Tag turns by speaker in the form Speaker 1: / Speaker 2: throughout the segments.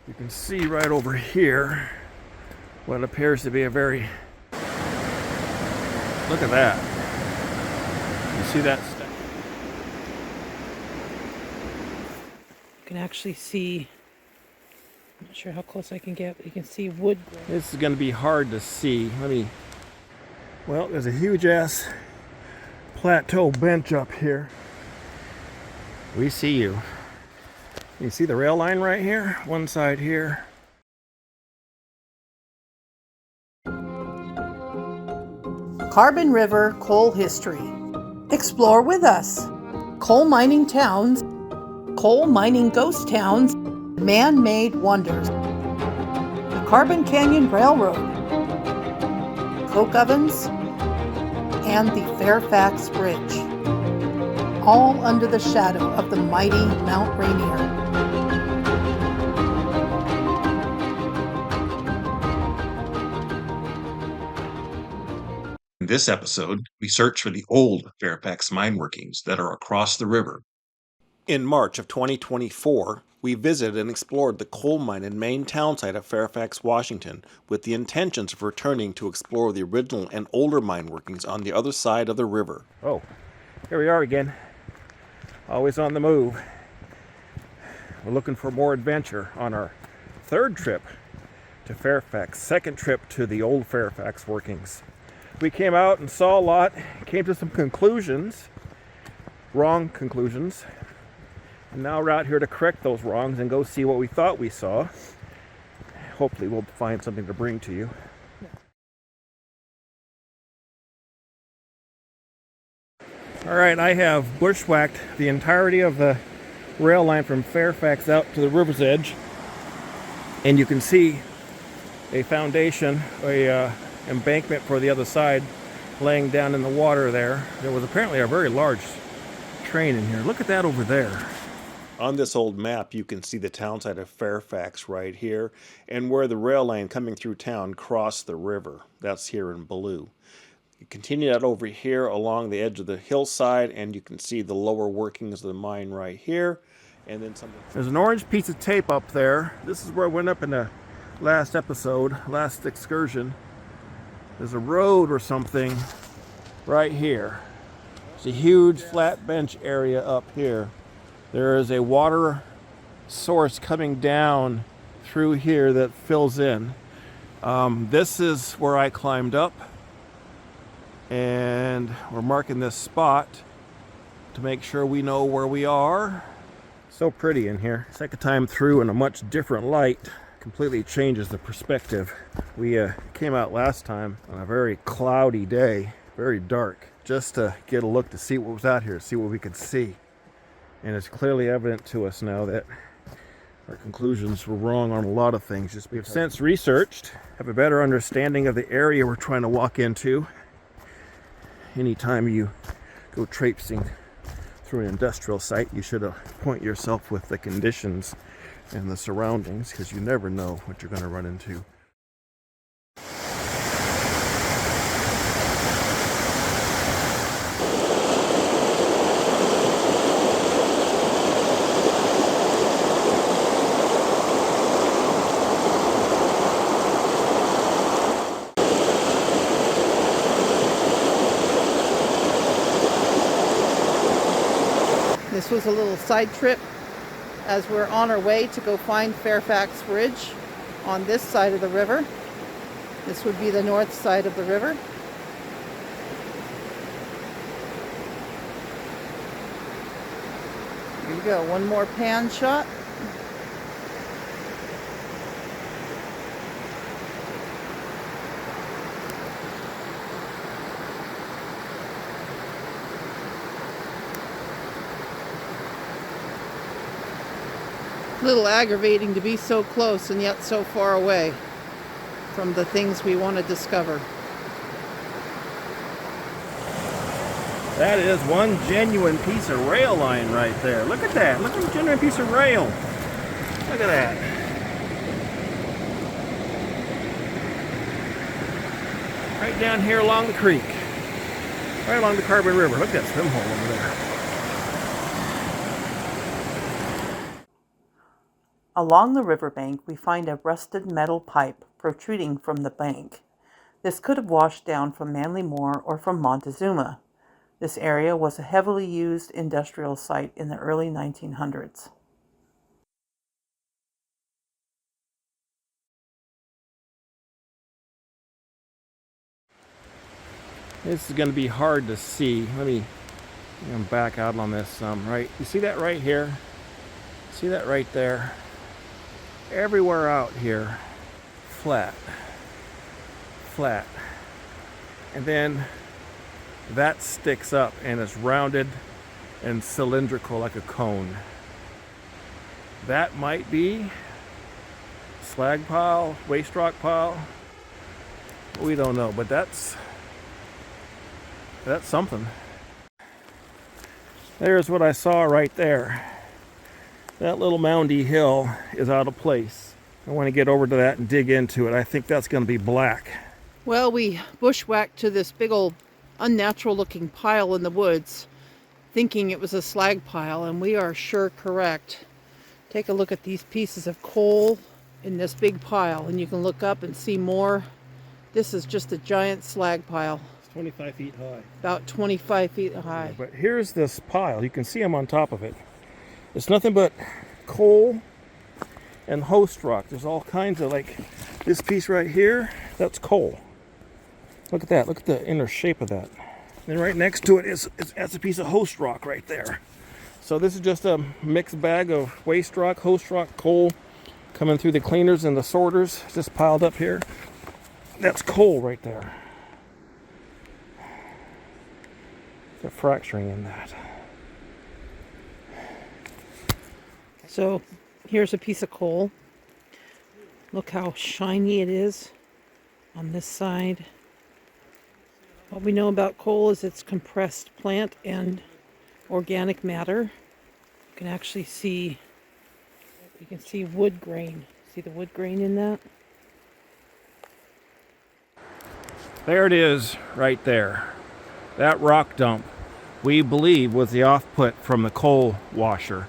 Speaker 1: You can see right over here what appears to be a very... Look at that. You see that?
Speaker 2: You can actually see, I'm not sure how close I can get, but you can see wood.
Speaker 1: This is going to be hard to see. Well, there's a huge ass plateau bench up here. We see you. You see the rail line right here? One side here.
Speaker 3: Carbon River Coal History. Explore with us. Coal mining towns, coal mining ghost towns, man-made wonders. The Carbon Canyon Railroad, coke ovens, and the Fairfax Bridge. All under the shadow of the mighty Mount Rainier.
Speaker 4: In this episode, we search for the old Fairfax mine workings that are across the river. In March of 2024, we visited and explored the coal mine and main town site of Fairfax, Washington, with the intentions of returning to explore the original and older mine workings on the other side of the river.
Speaker 1: Oh, here we are again. Always on the move. We're looking for more adventure on our third trip to Fairfax, second trip to the old Fairfax workings. We came out and saw a lot, came to some conclusions, wrong conclusions, and now we're out here to correct those wrongs and go see what we thought we saw. Hopefully we'll find something to bring to you. All right, I have bushwhacked the entirety of the rail line from Fairfax out to the river's edge, and you can see a foundation, embankment for the other side laying down in the water there. There was apparently a very large train in here. Look at that over there.
Speaker 4: On this old map, you can see the town site of Fairfax right here, and where the rail line coming through town crossed the river. That's here in blue. You continue that over here along the edge of the hillside, and you can see the lower workings of the mine right here. And then something.
Speaker 1: There's an orange piece of tape up there. This is where I went up in the last episode, last excursion. There's a road or something right here. It's a huge flat bench area up here. There is a water source coming down through here that fills in. This is where I climbed up, and we're marking this spot to make sure we know where we are. So pretty in here. Second time through in a much different light. Completely changes the perspective. We came out last time on a very cloudy day, very dark, just to get a look to see what was out here, see what we could see. And it's clearly evident to us now that our conclusions were wrong on a lot of things. Just we've since researched, have a better understanding of the area we're trying to walk into. Anytime you go traipsing through an industrial site, you should appoint yourself with the conditions and the surroundings, because you never know what you're going to run into.
Speaker 3: This was a little side trip as we're on our way to go find Fairfax Bridge on this side of the river. This would be the north side of the river. Here you go, one more pan shot. A little aggravating to be so close and yet so far away from the things we want to discover.
Speaker 1: That is one genuine piece of rail line right there. Look at that. Look at the genuine piece of rail. Look at that. Right down here along the creek. Right along the Carbon River. Look at that swim hole over there.
Speaker 3: Along the riverbank, we find a rusted metal pipe protruding from the bank. This could have washed down from Manly Moor or from Montezuma. This area was a heavily used industrial site in the early 1900s.
Speaker 1: This is going to be hard to see. Let me back out on this some. Right, you see that right here? See that right there? Everywhere out here, flat, flat. And then that sticks up and it's rounded and cylindrical like a cone. That might be slag pile, waste rock pile. We don't know, but that's something. There's what I saw right there. That little moundy hill is out of place. I want to get over to that and dig into it. I think that's going to be black.
Speaker 3: Well, we bushwhacked to this big old unnatural looking pile in the woods, thinking it was a slag pile, and we are sure correct. Take a look at these pieces of coal in this big pile, and you can look up and see more. This is just a giant slag pile.
Speaker 1: 25 feet high.
Speaker 3: About 25 feet high.
Speaker 1: But here's this pile. You can see I'm on top of it. It's nothing but coal and host rock. There's all kinds of, like this piece right here, that's coal. Look at that. Look at the inner shape of that. And right next to it that's a piece of host rock right there. So this is just a mixed bag of waste rock, host rock, coal coming through the cleaners and the sorters, just piled up here. That's coal right there. A fracturing in that.
Speaker 2: So here's a piece of coal. Look how shiny it is on this side. What we know about coal is it's compressed plant and organic matter. You can actually see, wood grain. See the wood grain in that?
Speaker 1: There it is right there. That rock dump, we believe, was the offput from the coal washer.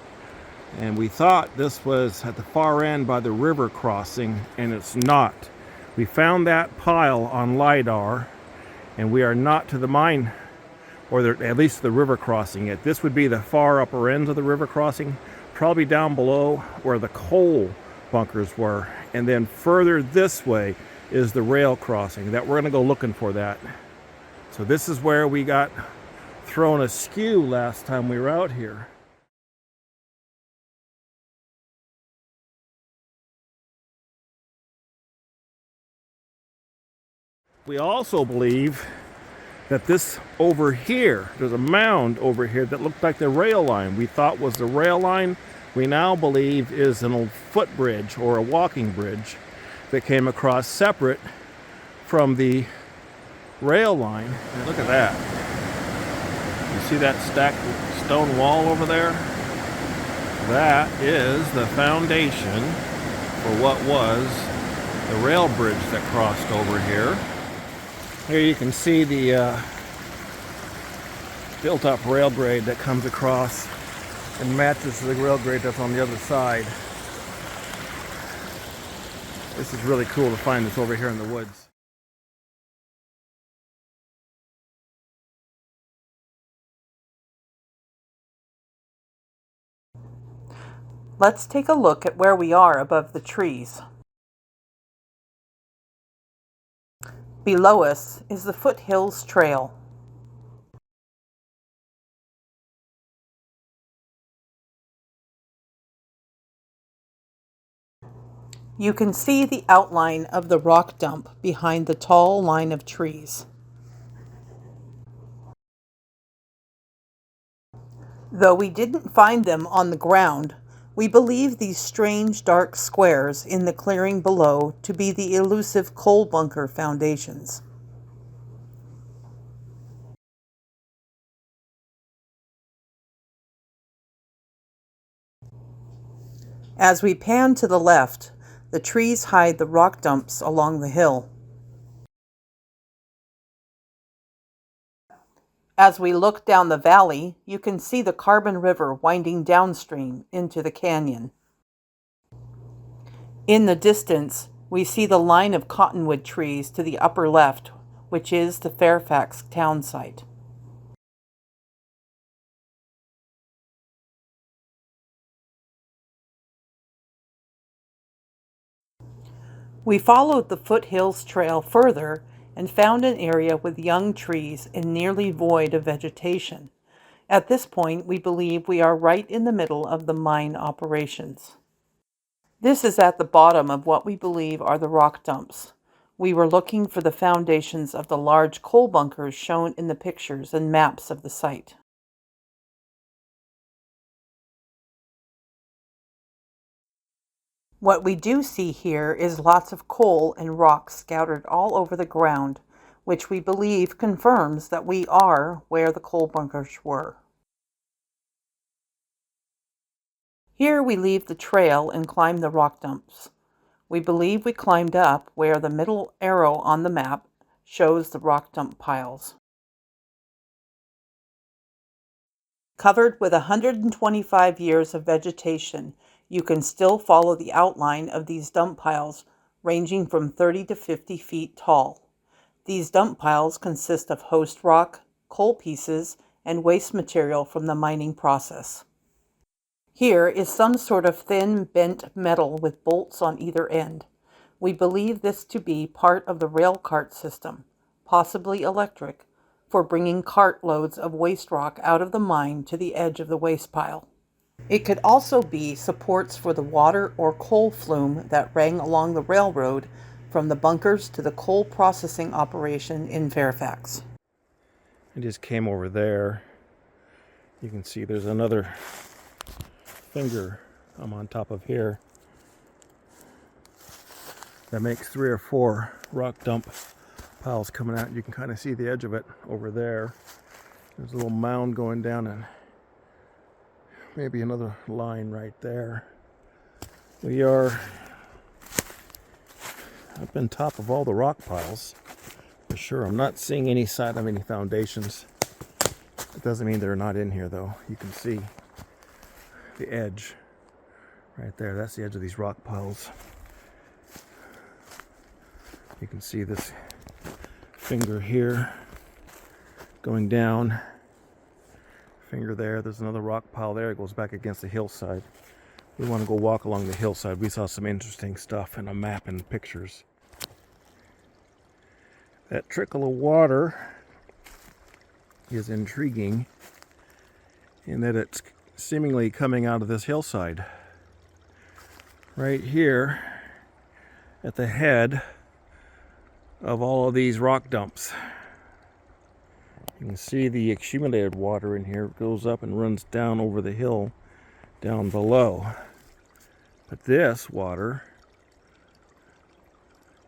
Speaker 1: And we thought this was at the far end by the river crossing, and it's not. We found that pile on LiDAR, and we are not to the mine, or at least the river crossing yet. This would be the far upper ends of the river crossing, probably down below where the coal bunkers were. And then further this way is the rail crossing. That we're going to go looking for that. So this is where we got thrown askew last time we were out here. We also believe that this over here, there's a mound over here that looked like the rail line. We thought was the rail line. We now believe is an old footbridge or a walking bridge that came across separate from the rail line. And look at that. You see that stacked stone wall over there? That is the foundation for what was the rail bridge that crossed over here. Here you can see the built-up rail grade that comes across and matches the rail grade that's on the other side. This is really cool to find this over here in the woods.
Speaker 3: Let's take a look at where we are above the trees. Below us is the Foothills Trail. You can see the outline of the rock dump behind the tall line of trees. Though we didn't find them on the ground, we believe these strange dark squares in the clearing below to be the elusive coal bunker foundations. As we pan to the left, the trees hide the rock dumps along the hill. As we look down the valley, you can see the Carbon River winding downstream into the canyon. In the distance, we see the line of cottonwood trees to the upper left, which is the Fairfax town site. We followed the foothills trail further and found an area with young trees and nearly void of vegetation. At this point, we believe we are right in the middle of the mine operations. This is at the bottom of what we believe are the rock dumps. We were looking for the foundations of the large coal bunkers shown in the pictures and maps of the site. What we do see here is lots of coal and rocks scattered all over the ground, which we believe confirms that we are where the coal bunkers were. Here we leave the trail and climb the rock dumps. We believe we climbed up where the middle arrow on the map shows the rock dump piles. Covered with 125 years of vegetation, you can still follow the outline of these dump piles ranging from 30 to 50 feet tall. These dump piles consist of host rock, coal pieces, and waste material from the mining process. Here is some sort of thin, bent metal with bolts on either end. We believe this to be part of the rail cart system, possibly electric, for bringing cart loads of waste rock out of the mine to the edge of the waste pile. It could also be supports for the water or coal flume that ran along the railroad from the bunkers to the coal processing operation in Fairfax.
Speaker 1: I just came over there. You can see there's another finger I'm on top of here. That makes 3 or 4 rock dump piles coming out. You can kind of see the edge of it over there. There's a little mound going down and maybe another line right there. We are up on top of all the rock piles for sure. I'm not seeing any sign of any foundations. It doesn't mean they're not in here though. You can see the edge right there. That's the edge of these rock piles. You can see this finger here going down. Finger there. There's another rock pile there. It goes back against the hillside. We want to go walk along the hillside. We saw some interesting stuff in a map and pictures. That trickle of water is intriguing in that it's seemingly coming out of this hillside. Right here at the head of all of these rock dumps. You can see the accumulated water in here. It goes up and runs down over the hill down below. But this water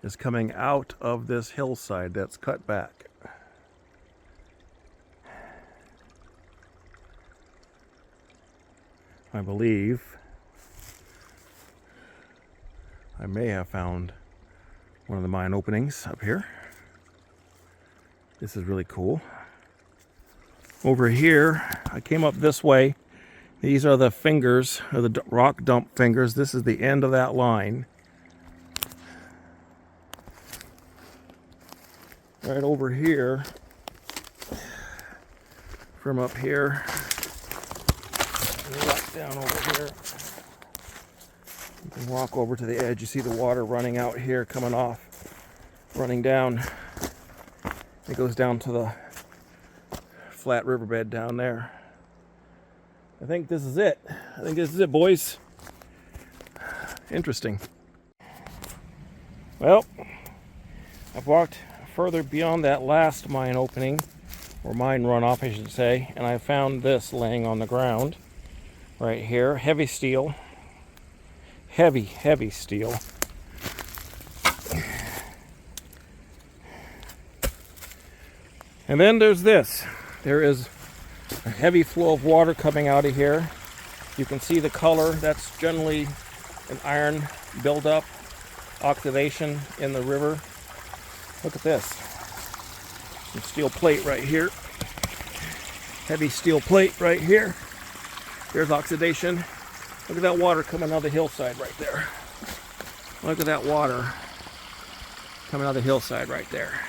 Speaker 1: is coming out of this hillside that's cut back. I believe I may have found one of the mine openings up here. This is really cool. Over here, I came up this way. These are the fingers, or the rock dump fingers. This is the end of that line. Right over here, from up here, walk down over here. You can walk over to the edge. You see the water running out here, coming off, running down. It goes down to the flat riverbed down there. I think this is it. I think this is it, boys. Interesting. Well, I've walked further beyond that last mine opening, or mine runoff, I should say, and I found this laying on the ground right here. Heavy steel. Heavy steel. And then there's this. There is a heavy flow of water coming out of here. You can see the color. That's generally an iron buildup, oxidation in the river. Look at this. Some steel plate right here. Heavy steel plate right here. There's oxidation. Look at that water coming out of the hillside right there. Look at that water coming out of the hillside right there.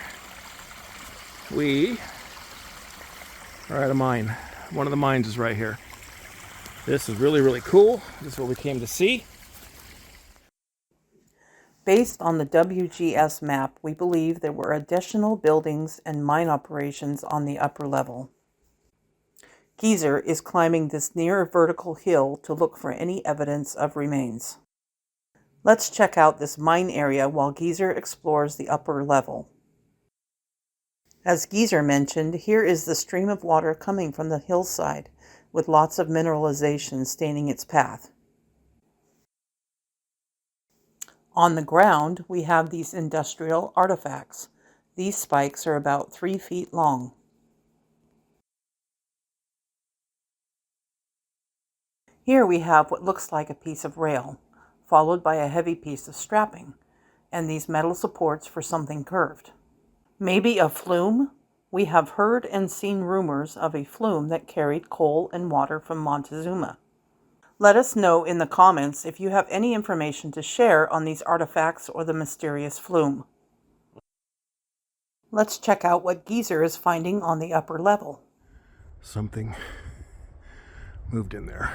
Speaker 1: We are at a mine. One of the mines is right here. This is really, really cool. This is what we came to see.
Speaker 3: Based on the WGS map, we believe there were additional buildings and mine operations on the upper level. Geezer is climbing this near vertical hill to look for any evidence of remains. Let's check out this mine area while Geezer explores the upper level. As Geezer mentioned, here is the stream of water coming from the hillside, with lots of mineralization staining its path. On the ground, we have these industrial artifacts. These spikes are about 3 feet long. Here we have what looks like a piece of rail, followed by a heavy piece of strapping, and these metal supports for something curved. Maybe a flume? We have heard and seen rumors of a flume that carried coal and water from Montezuma. Let us know in the comments if you have any information to share on these artifacts or the mysterious flume. Let's check out what Geezer is finding on the upper level.
Speaker 1: Something moved in there.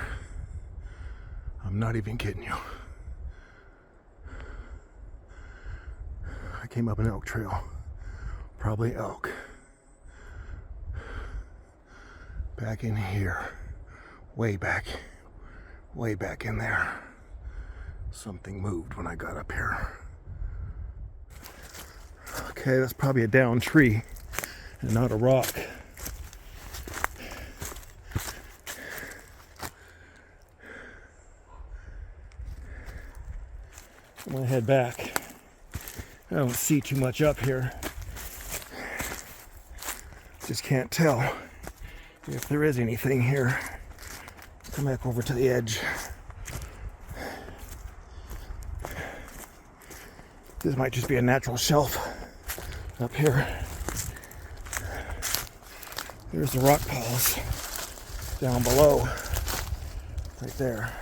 Speaker 1: I'm not even kidding you. I came up an elk trail. Probably elk. Back in here. Way back in there. Something moved when I got up here. Okay, that's probably a down tree and not a rock. I'm gonna head back. I don't see too much up here. Just can't tell if there is anything here. Come back over to the edge. This might just be a natural shelf up here. There's the rock piles down below. Right there.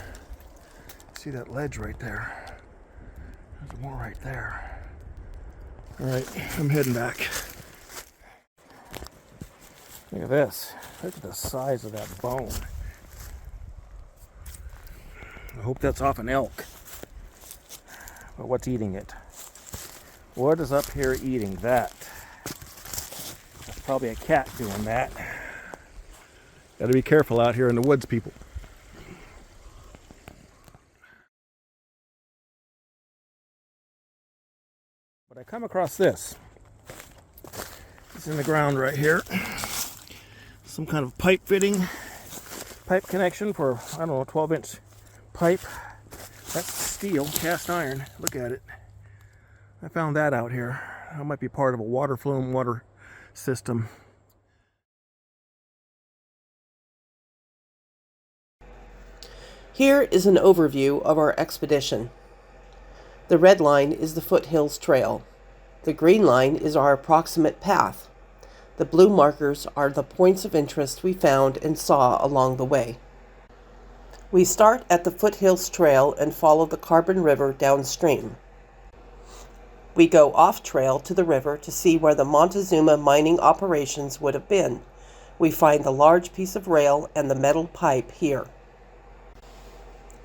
Speaker 1: See that ledge right there? There's more right there. Alright, I'm heading back. Look at this. Look at the size of that bone. I hope that's off an elk. But what's eating it? What is up here eating that? That's probably a cat doing that. Gotta be careful out here in the woods, people. But I come across this. It's in the ground right here. Some kind of pipe fitting, pipe connection for, I don't know, 12-inch pipe. That's steel, cast iron. Look at it. I found that out here. That might be part of a water flume water system.
Speaker 5: Here is an overview of our expedition. The red line is the Foothills Trail. The green line is our approximate path. The blue markers are the points of interest we found and saw along the way. We start at the Foothills Trail and follow the Carbon River downstream. We go off-trail to the river to see where the Montezuma mining operations would have been. We find the large piece of rail and the metal pipe here.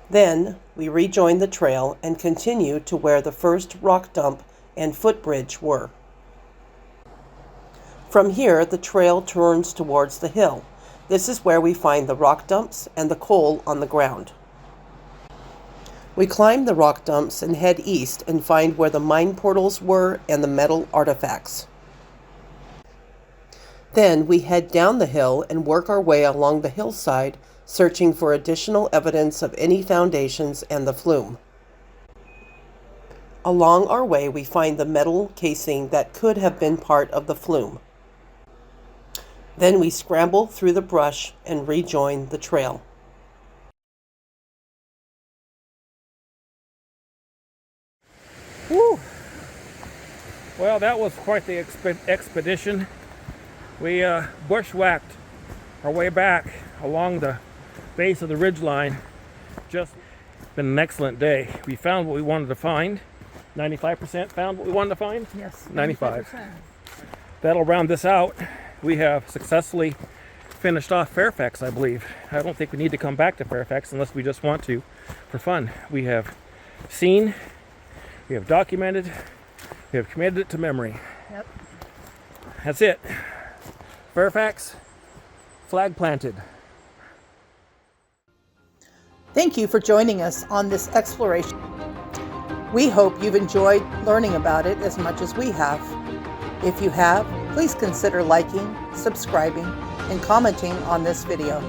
Speaker 5: Then, we rejoin the trail and continue to where the first rock dump and footbridge were. From here, the trail turns towards the hill. This is where we find the rock dumps and the coal on the ground. We climb the rock dumps and head east and find where the mine portals were and the metal artifacts. Then we head down the hill and work our way along the hillside, searching for additional evidence of any foundations and the flume. Along our way, we find the metal casing that could have been part of the flume. Then we scramble through the brush and rejoin the trail.
Speaker 1: Woo! Well, that was quite the expedition. We bushwhacked our way back along the base of the ridgeline. Just been an excellent day. We found what we wanted to find. 95% found what we wanted to find?
Speaker 2: Yes.
Speaker 1: 95. That'll round this out. We have successfully finished off Fairfax, I believe. I don't think we need to come back to Fairfax unless we just want to for fun. We have seen, we have documented, we have committed it to memory.
Speaker 2: Yep.
Speaker 1: That's it. Fairfax, flag planted.
Speaker 3: Thank you for joining us on this exploration. We hope you've enjoyed learning about it as much as we have. If you have, please consider liking, subscribing, and commenting on this video.